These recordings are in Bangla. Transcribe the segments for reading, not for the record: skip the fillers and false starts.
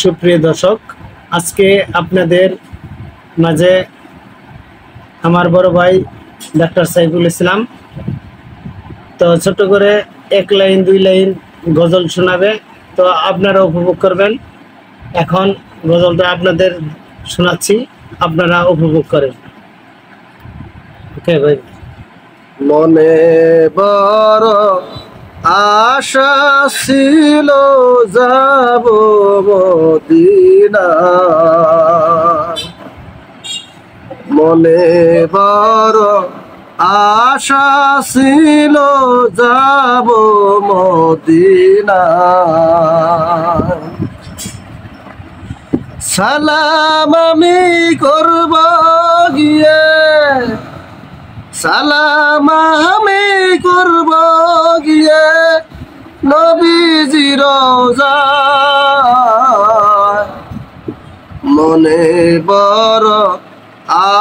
সুপ্রিয় দর্শক, আজকে আপনাদের মাঝে আমার বড় ভাই ডাক্তার সাইফুল ইসলাম তো ছোট করে এক লাইন দুই লাইন গজল শোনাবে। তো আপনারা উপভোগ করবেন। এখন গজলটা আপনাদের শোনাচ্ছি, আপনারা উপভোগ করেন। ওকে ভাই। মনে বড় আশা ছিল যাব মদিনা, মনে বড় আশা ছিল যাব মদিনা। সালাম আমি করব গিয়ে, সালাম আমি করব গিয়ে নবীজির রওজায়। মনে বড়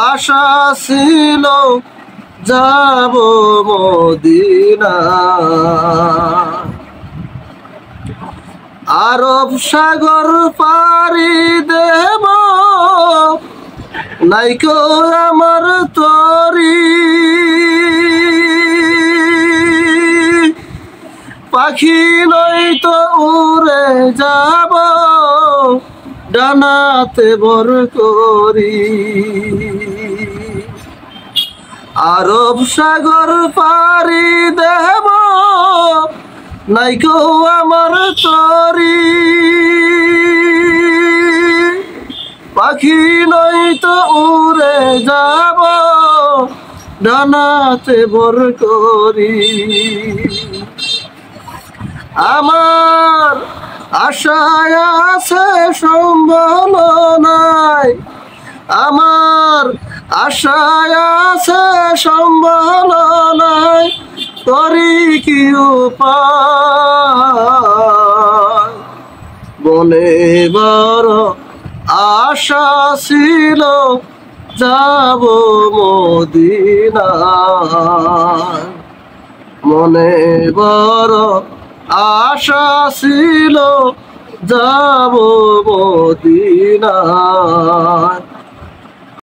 আশা ছিল যাব মদিনা। আরব সাগর পাড়ি দেব, নাইকো আমার তরি, পাখি নই তো উড়ে যাব ডানাতে ভর করি। আরব সাগর পাড়ি দেব, নাইকো আমার তরি, পাখি নই তো উড়ে যাব ডানাতে ভর করি। আমার আশায় আছে সম্বল নাই, আমার আশায় আছে সম্বল নাই, করি কি উপায়। মনে বড় আশা ছিল যাব মদিনা, মনে বড় আশা ছিল যাব মদিনা।